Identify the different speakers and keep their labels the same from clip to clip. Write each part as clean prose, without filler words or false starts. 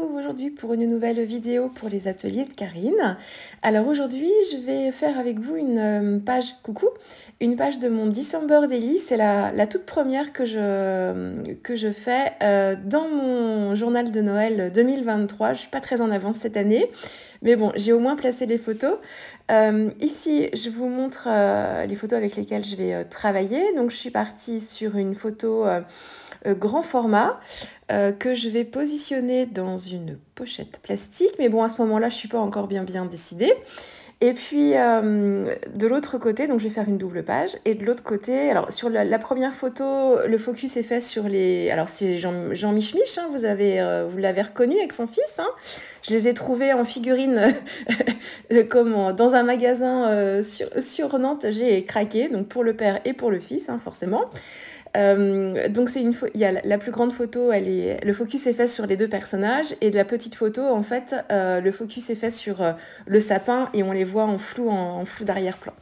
Speaker 1: retrouve aujourd'hui pour une nouvelle vidéo pour les ateliers de Karine. Alors aujourd'hui, je vais faire avec vous une page une page de mon December Daily. C'est la toute première que je fais dans mon journal de Noël 2023. Je suis pas très en avance cette année, mais bon, j'ai au moins placé les photos. Ici, je vous montre les photos avec lesquelles je vais travailler. Donc, je suis partie sur une photo grand format que je vais positionner dans une pochette plastique. Mais bon, à ce moment-là, je ne suis pas encore bien décidée. Et puis, de l'autre côté, donc je vais faire une double page. Et de l'autre côté, alors sur la première photo, le focus est fait sur les... Alors, c'est Jean Mich, hein, vous l'avez reconnu avec son fils. Hein. Je les ai trouvés en figurine dans un magasin sur Nantes. J'ai craqué, donc pour le père et pour le fils, hein, forcément. Donc il y a la plus grande photo, le focus est fait sur les deux personnages, et de la petite photo, en fait, le focus est fait sur le sapin et on les voit en flou d'arrière-plan.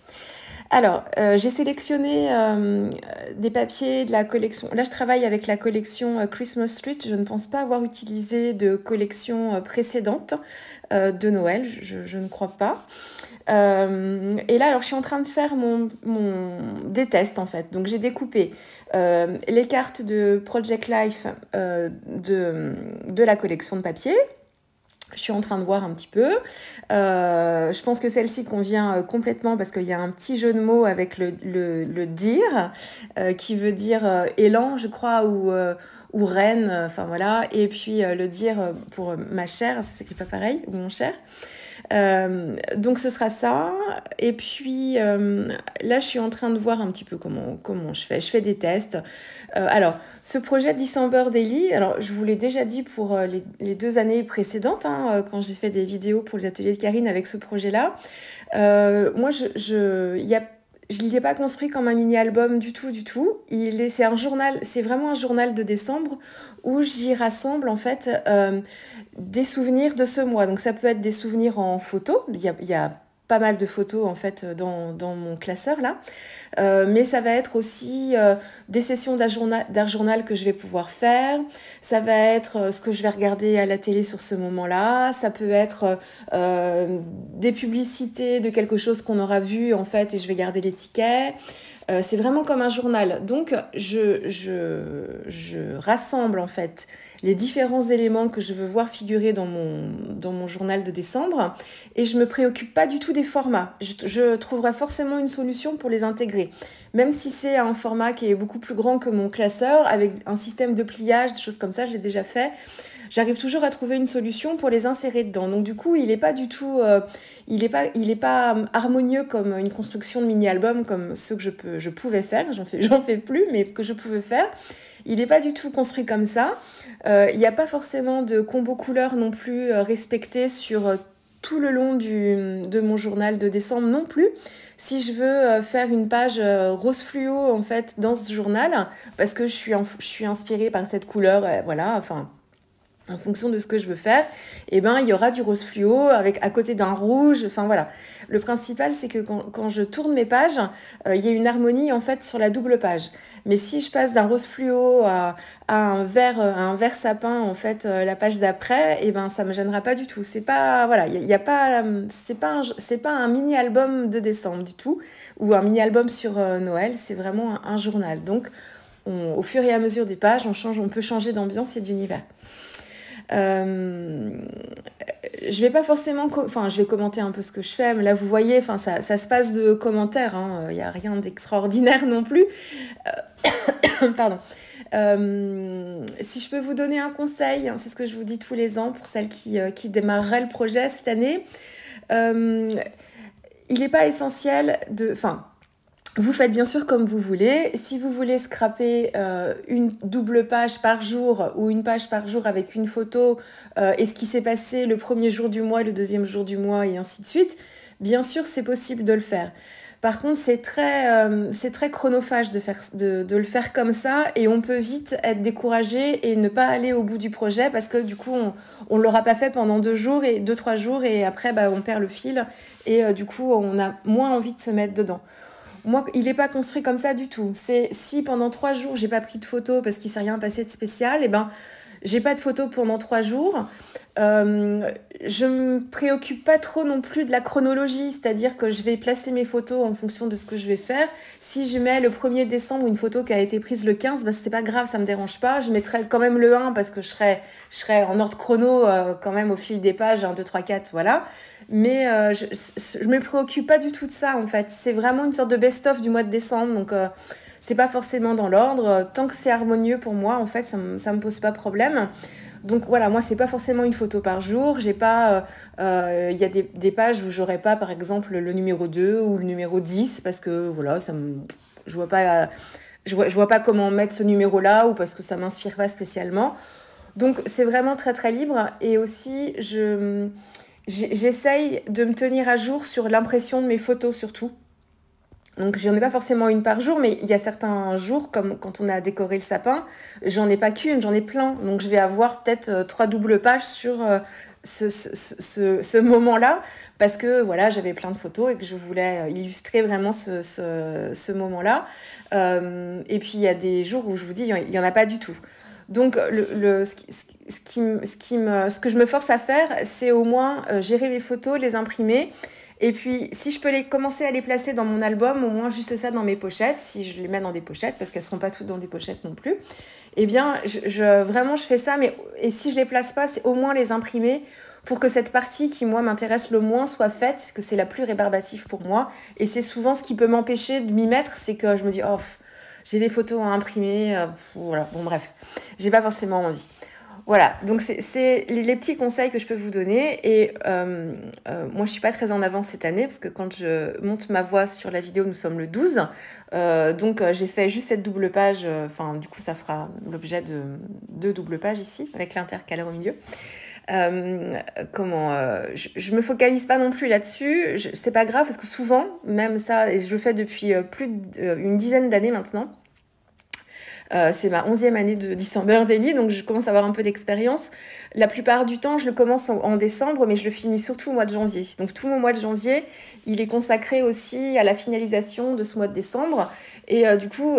Speaker 1: Alors, j'ai sélectionné des papiers de la collection. Là, je travaille avec la collection Christmas Street. Je ne pense pas avoir utilisé de collection précédente de Noël. Je ne crois pas. Et là, alors, je suis en train de faire des tests, en fait. Donc, j'ai découpé les cartes de Project Life de la collection de papier. Je suis en train de voir un petit peu. Je pense que celle-ci convient complètement parce qu'il y a un petit jeu de mots avec le dire, qui veut dire élan, je crois, ou reine, enfin voilà. Et puis le dire pour ma chère, ça s'écrit pas pareil, ou mon cher. Donc ce sera ça. Et puis là, je suis en train de voir un petit peu comment je fais. Je fais des tests. Alors, ce projet December Daily, alors je vous l'ai déjà dit pour les 2 années précédentes, hein, quand j'ai fait des vidéos pour les ateliers de Karine avec ce projet-là. Moi, je ne l'ai pas construit comme un mini-album du tout. C'est vraiment un journal de décembre où j'y rassemble en fait des souvenirs de ce mois. Donc ça peut être des souvenirs en photo. Il y a pas mal de photos en fait dans mon classeur là. Mais ça va être aussi des sessions d'art journal que je vais pouvoir faire. Ça va être ce que je vais regarder à la télé sur ce moment-là. Ça peut être des publicités de quelque chose qu'on aura vu en fait et je vais garder les tickets. C'est vraiment comme un journal. Donc, je rassemble en fait les différents éléments que je veux voir figurer dans mon journal de décembre et je me préoccupe pas du tout des formats. Je trouverai forcément une solution pour les intégrer. Même si c'est un format qui est beaucoup plus grand que mon classeur, avec un système de pliage, des choses comme ça, je l'ai déjà fait. J'arrive toujours à trouver une solution pour les insérer dedans. Donc du coup, il n'est pas du tout, il est pas harmonieux comme une construction de mini-album comme ceux que je pouvais faire. J'en fais plus, mais que je pouvais faire. Il n'est pas du tout construit comme ça. Il n'y a pas forcément de combo couleurs non plus respecté sur tout le long de mon journal de décembre non plus. Si je veux faire une page rose fluo en fait dans ce journal, parce que je suis inspirée par cette couleur, voilà, enfin. En fonction de ce que je veux faire, eh ben, il y aura du rose fluo à côté d'un rouge. Enfin voilà. Le principal, c'est que quand je tourne mes pages, il y a une harmonie en fait sur la double page. Mais si je passe d'un rose fluo à un vert sapin en fait la page d'après, eh ben ça me gênera pas du tout. C'est pas voilà, il y a pas c'est pas un mini album de décembre du tout ou un mini album sur Noël. C'est vraiment un journal. Donc au fur et à mesure des pages, on peut changer d'ambiance et d'univers. Je vais pas forcément je vais commenter un peu ce que je fais, mais là vous voyez, ça se passe de commentaires, hein, y a rien d'extraordinaire non plus. Pardon. Si je peux vous donner un conseil, hein, c'est ce que je vous dis tous les ans pour celles qui démarreraient le projet cette année, il n'est pas essentiel vous faites bien sûr comme vous voulez. Si vous voulez scraper une double page par jour ou une page par jour avec une photo et ce qui s'est passé le premier jour du mois, le deuxième jour du mois et ainsi de suite, bien sûr c'est possible de le faire. Par contre, c'est très chronophage de le faire comme ça et on peut vite être découragé et ne pas aller au bout du projet parce que du coup, on ne l'aura pas fait pendant 2-3 jours et après, on perd le fil et du coup, on a moins envie de se mettre dedans. Moi, il n'est pas construit comme ça du tout. C'est si pendant 3 jours, j'ai pas pris de photos parce qu'il ne s'est rien passé de spécial, j'ai pas de photos pendant 3 jours. Je me préoccupe pas trop non plus de la chronologie, c'est-à-dire que je vais placer mes photos en fonction de ce que je vais faire. Si je mets le 1er décembre une photo qui a été prise le 15, bah, c'est pas grave, ça me dérange pas. Je mettrai quand même le 1 parce que je serai en ordre chrono quand même au fil des pages, 1, 2, 3, 4, voilà. Mais je me préoccupe pas du tout de ça en fait. C'est vraiment une sorte de best-of du mois de décembre, donc c'est pas forcément dans l'ordre. Tant que c'est harmonieux pour moi, en fait, ça me pose pas problème. Donc voilà, moi, c'est pas forcément une photo par jour. J'ai pas, y a des pages où j'aurais pas, par exemple, le numéro 2 ou le numéro 10, parce que voilà, je vois pas, je vois pas comment mettre ce numéro-là ou parce que ça m'inspire pas spécialement. Donc c'est vraiment très très libre. Et aussi, j'essaye de me tenir à jour sur l'impression de mes photos surtout. Donc, j'en ai pas forcément une par jour, mais il y a certains jours, comme quand on a décoré le sapin, j'en ai pas qu'une, j'en ai plein. Donc, je vais avoir peut-être 3 doubles pages sur ce moment-là, parce que voilà, j'avais plein de photos et que je voulais illustrer vraiment ce moment-là. Et puis, il y a des jours où je vous dis, il y en a pas du tout. Donc, ce que je me force à faire, c'est au moins gérer mes photos, les imprimer. Et puis, si je peux commencer à les placer dans mon album, au moins juste ça dans mes pochettes, si je les mets dans des pochettes, parce qu'elles ne seront pas toutes dans des pochettes non plus, eh bien, vraiment, je fais ça. Et si je ne les place pas, c'est au moins les imprimer pour que cette partie qui, moi, m'intéresse le moins soit faite, parce que c'est la plus rébarbative pour moi. Et c'est souvent ce qui peut m'empêcher de m'y mettre, c'est que je me dis, oh, j'ai les photos à imprimer, voilà, bon, bref, j'ai pas forcément envie. Voilà, donc c'est les petits conseils que je peux vous donner. Et moi, je suis pas très en avance cette année parce que quand je monte ma voix sur la vidéo, nous sommes le 12. Donc, j'ai fait juste cette double page. Enfin, du coup, ça fera l'objet de 2 doubles pages ici, avec l'intercalaire au milieu. Je me focalise pas non plus là-dessus. C'est pas grave parce que souvent, même ça, et je le fais depuis plus d'une dizaine d'années maintenant, c'est ma 11e année de December Daily, donc je commence à avoir un peu d'expérience. La plupart du temps, je le commence en décembre, mais je le finis surtout au mois de janvier. Donc tout mon mois de janvier, il est consacré aussi à la finalisation de ce mois de décembre. Et du coup,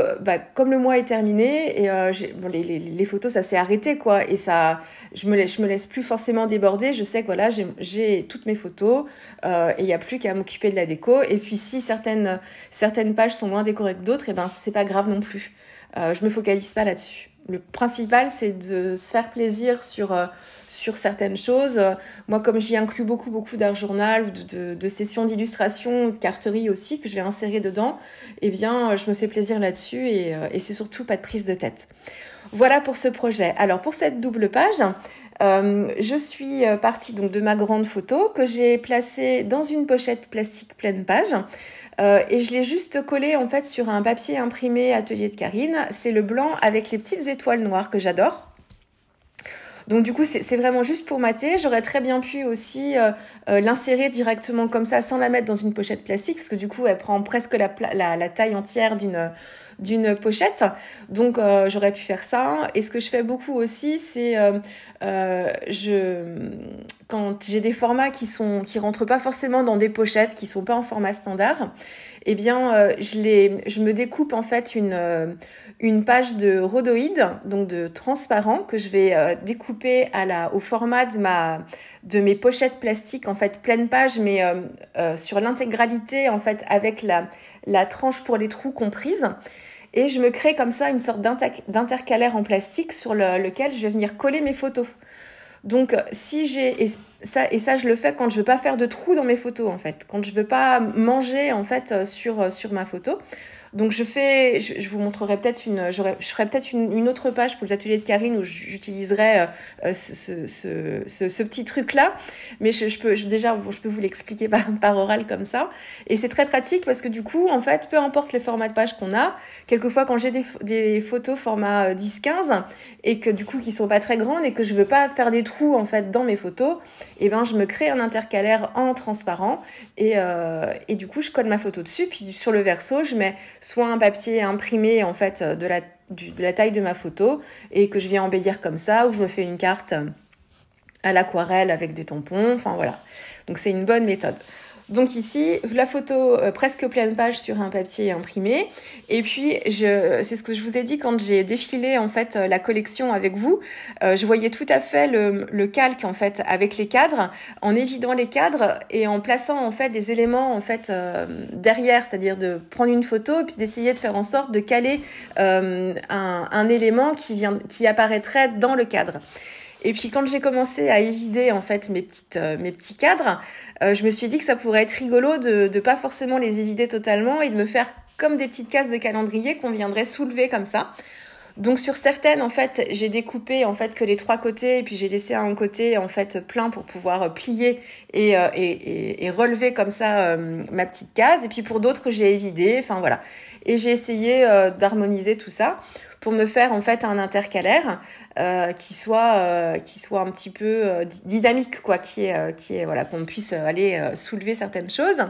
Speaker 1: comme le mois est terminé, et les photos, ça s'est arrêté, quoi. Et ça, je me laisse plus forcément déborder. Je sais que voilà, j'ai toutes mes photos et il n'y a plus qu'à m'occuper de la déco. Et puis si certaines pages sont moins décorées que d'autres, et ben c'est pas grave non plus. Je me focalise pas là-dessus. Le principal, c'est de se faire plaisir sur certaines choses. Moi, comme j'y inclus beaucoup d'art journal, de sessions d'illustration, de carterie aussi, que je vais insérer dedans, eh bien, je me fais plaisir là-dessus et c'est surtout pas de prise de tête. Voilà pour ce projet. Alors, pour cette double page, je suis partie donc de ma grande photo que j'ai placée dans une pochette plastique pleine page. Et je l'ai juste collé en fait sur un papier imprimé Atelier de Karine. C'est le blanc avec les petites étoiles noires que j'adore. Donc du coup, c'est vraiment juste pour mater. J'aurais très bien pu aussi l'insérer directement comme ça sans la mettre dans une pochette plastique parce que du coup, elle prend presque la taille entière d'une pochette. Donc j'aurais pu faire ça. Et ce que je fais beaucoup aussi, c'est quand j'ai des formats qui rentrent pas forcément dans des pochettes, qui sont pas en format standard, eh bien je me découpe en fait une page de rhodoïde, donc de transparent, que je vais découper au format de mes pochettes plastiques, en fait pleine page, mais sur l'intégralité, en fait, avec la tranche pour les trous comprise. Et je me crée comme ça une sorte d'intercalaire en plastique sur lequel je vais venir coller mes photos. Donc, si j'ai... Et ça, je le fais quand je veux pas faire de trous dans mes photos, en fait. Quand je veux pas manger, en fait, sur ma photo. Donc, je vous montrerai peut-être je ferai peut-être une autre page pour les ateliers de Karine où j'utiliserai ce petit truc-là. Mais je peux vous l'expliquer par oral comme ça. Et c'est très pratique parce que du coup, en fait, peu importe le format de page qu'on a, quelquefois quand j'ai des photos format 10-15 et que du coup, qui sont pas très grandes et que je veux pas faire des trous, en fait, dans mes photos, et ben, je me crée un intercalaire en transparent et du coup, je colle ma photo dessus. Puis sur le verso, je mets soit un papier imprimé en fait de la taille de ma photo et que je viens embellir comme ça, ou je me fais une carte à l'aquarelle avec des tampons, enfin voilà. Donc c'est une bonne méthode. Donc ici, la photo presque pleine page sur un papier imprimé. Et puis, c'est ce que je vous ai dit quand j'ai défilé en fait la collection avec vous. Je voyais tout à fait le calque en fait avec les cadres, en évidant les cadres et en plaçant en fait des éléments en fait derrière, c'est-à-dire de prendre une photo et puis d'essayer de faire en sorte de caler un élément qui apparaîtrait dans le cadre. Et puis quand j'ai commencé à évider en fait mes petits cadres, je me suis dit que ça pourrait être rigolo de pas forcément les évider totalement et de me faire comme des petites cases de calendrier qu'on viendrait soulever comme ça. Donc sur certaines en fait j'ai découpé en fait que les 3 côtés et puis j'ai laissé un côté en fait plein pour pouvoir plier et relever comme ça ma petite case. Et puis pour d'autres j'ai évidé, enfin voilà. Et j'ai essayé d'harmoniser tout ça pour me faire en fait un intercalaire qui soit un petit peu dynamique, quoi, qui est voilà, qu'on puisse aller soulever certaines choses.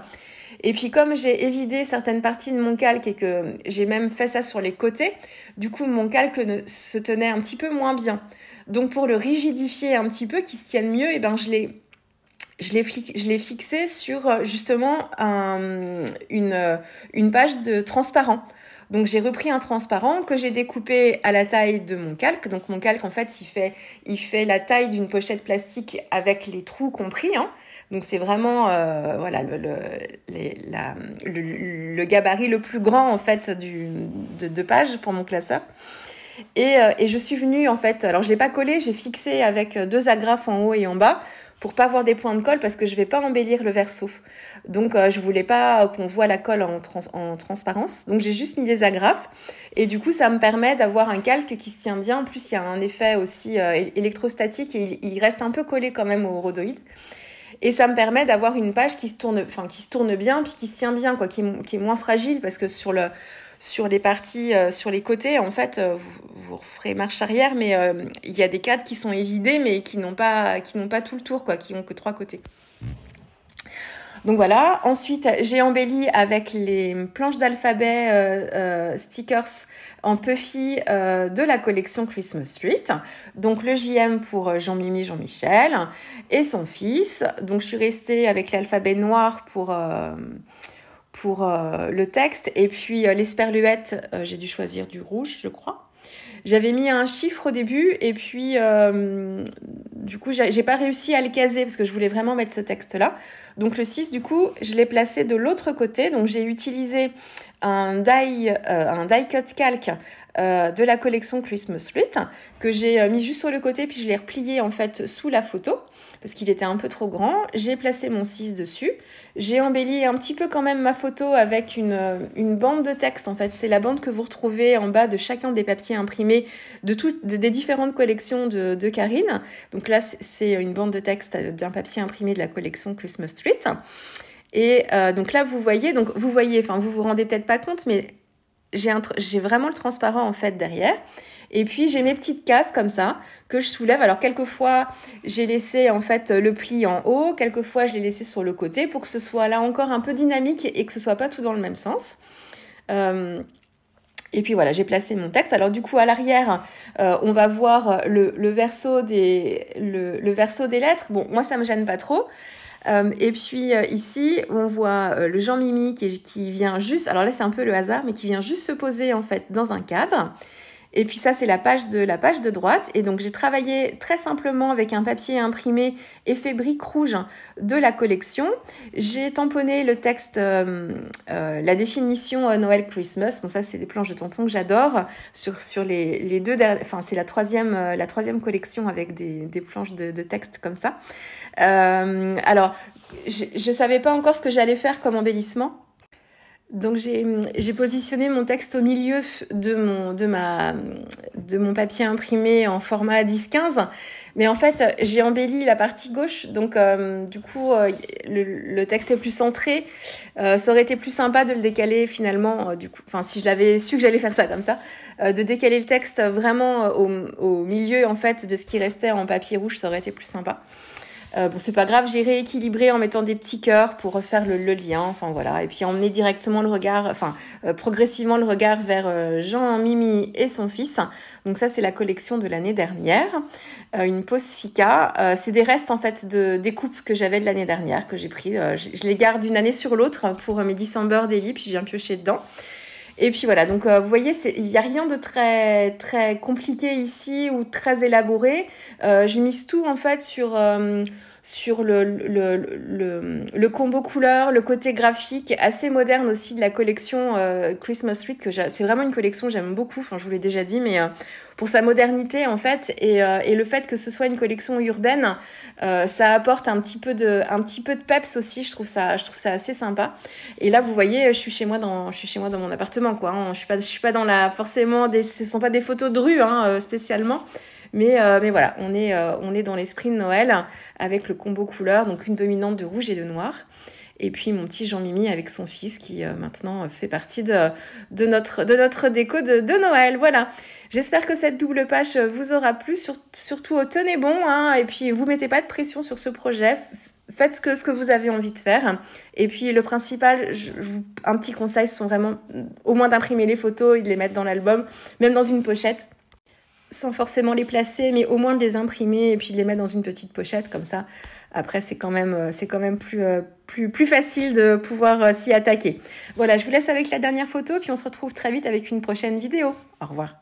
Speaker 1: Et puis comme j'ai évidé certaines parties de mon calque et que j'ai même fait ça sur les côtés, du coup mon calque se tenait un petit peu moins bien. Donc pour le rigidifier un petit peu, qu'il se tienne mieux, et ben je l'ai fixé sur justement une page de transparent. Donc j'ai repris un transparent que j'ai découpé à la taille de mon calque. Donc mon calque en fait il fait la taille d'une pochette plastique avec les trous compris, hein. Donc c'est vraiment voilà le gabarit le plus grand en fait de page pour mon classeur. Et je suis venue en fait, alors je l'ai pas collé, j'ai fixé avec 2 agrafes en haut et en bas pour pas avoir des points de colle parce que je vais pas embellir le verso. Donc je voulais pas qu'on voit la colle en transparence. Donc j'ai juste mis des agrafes et du coup ça me permet d'avoir un calque qui se tient bien. En plus il y a un effet aussi électrostatique et il reste un peu collé quand même au rhodoïde. Et ça me permet d'avoir une page qui se tourne bien puis qui se tient bien, quoi, qui est moins fragile parce que sur les parties, sur les côtés, en fait, vous ferez marche arrière, mais il y a des cadres qui sont évidés, mais qui n'ont pas tout le tour, quoi, qui n'ont que 3 côtés. Donc voilà. Ensuite, j'ai embelli avec les planches d'alphabet stickers en puffy de la collection Christmas Street. Donc le JM pour Jean-Mimi, Jean-Michel et son fils. Donc je suis restée avec l'alphabet noir pour le texte. Et puis les sperluettes, j'ai dû choisir du rouge, je crois. J'avais mis un chiffre au début et puis du coup j'ai pas réussi à le caser parce que je voulais vraiment mettre ce texte là. Donc le 6 du coup je l'ai placé de l'autre côté. Donc j'ai utilisé un die cut calque de la collection Christmas Street que j'ai mis juste sur le côté puis je l'ai replié en fait sous la photo parce qu'il était un peu trop grand. J'ai placé mon 6 dessus. J'ai embelli un petit peu quand même ma photo avec une bande de texte. En fait, c'est la bande que vous retrouvez en bas de chacun des papiers imprimés des différentes collections de Karine. Donc là, c'est une bande de texte d'un papier imprimé de la collection Christmas Street. Et donc là, vous voyez, enfin, vous vous rendez peut-être pas compte, mais j'ai vraiment le transparent en fait derrière. Et puis j'ai mes petites cases comme ça que je soulève. Alors quelquefois j'ai laissé en fait le pli en haut, quelquefois je l'ai laissé sur le côté pour que ce soit là encore un peu dynamique et que ce soit pas tout dans le même sens. Et puis voilà, j'ai placé mon texte. Alors du coup à l'arrière, on va voir le verso des lettres. Bon, moi ça me gêne pas trop. Et puis ici, on voit le Jean-Mimi qui vient juste, alors là c'est un peu le hasard, mais qui vient juste se poser en fait dans un cadre. Et puis ça, c'est la page de droite. Et donc, j'ai travaillé très simplement avec un papier imprimé effet brique rouge de la collection. J'ai tamponné le texte, la définition Noël Christmas. Bon, ça, c'est des planches de tampons que j'adore. Sur les 2 dernières... Enfin, c'est la troisième collection avec des planches de texte comme ça. Alors, je savais pas encore ce que j'allais faire comme embellissement. Donc j'ai positionné mon texte au milieu de mon papier imprimé en format 10-15, mais en fait j'ai embelli la partie gauche, donc du coup le texte est plus centré. Ça aurait été plus sympa de le décaler finalement, du coup, enfin si je l'avais su que j'allais faire ça comme ça, de décaler le texte vraiment au milieu en fait de ce qui restait en papier rouge, ça aurait été plus sympa. Bon, c'est pas grave, j'ai rééquilibré en mettant des petits cœurs pour refaire le lien, enfin voilà. Et puis emmener directement le regard, enfin progressivement le regard vers Jean, Mimi et son fils. Donc ça, c'est la collection de l'année dernière. Une pose Fika. C'est des restes en fait des coupes que j'avais de l'année dernière, que j'ai pris. Je les garde d'une année sur l'autre pour mes December Daily, puis je viens piocher dedans. Et puis voilà, donc vous voyez, il n'y a rien de très, très compliqué ici ou très élaboré. Je mise tout en fait sur le combo couleur, le côté graphique, assez moderne aussi de la collection Christmas Street, c'est vraiment une collection que j'aime beaucoup, enfin je vous l'ai déjà dit, mais pour sa modernité en fait, et le fait que ce soit une collection urbaine, ça apporte un petit peu de peps aussi, je trouve ça assez sympa. Et là, vous voyez, je suis chez moi dans mon appartement, quoi. Hein. Je suis pas dans forcément ce sont pas des photos de rue, hein, spécialement. Mais voilà, on est dans l'esprit de Noël avec le combo couleur, donc une dominante de rouge et de noir. Et puis mon petit Jean-Mimi avec son fils qui maintenant fait partie de notre déco de Noël. Voilà. J'espère que cette double page vous aura plu. Surtout, tenez bon, hein, et puis vous mettez pas de pression sur ce projet. Faites ce que vous avez envie de faire. Et puis le principal, un petit conseil, ce sont vraiment au moins d'imprimer les photos et de les mettre dans l'album, même dans une pochette, sans forcément les placer, mais au moins de les imprimer et puis de les mettre dans une petite pochette comme ça. Après, c'est quand même plus facile de pouvoir s'y attaquer. Voilà, je vous laisse avec la dernière photo, puis on se retrouve très vite avec une prochaine vidéo. Au revoir.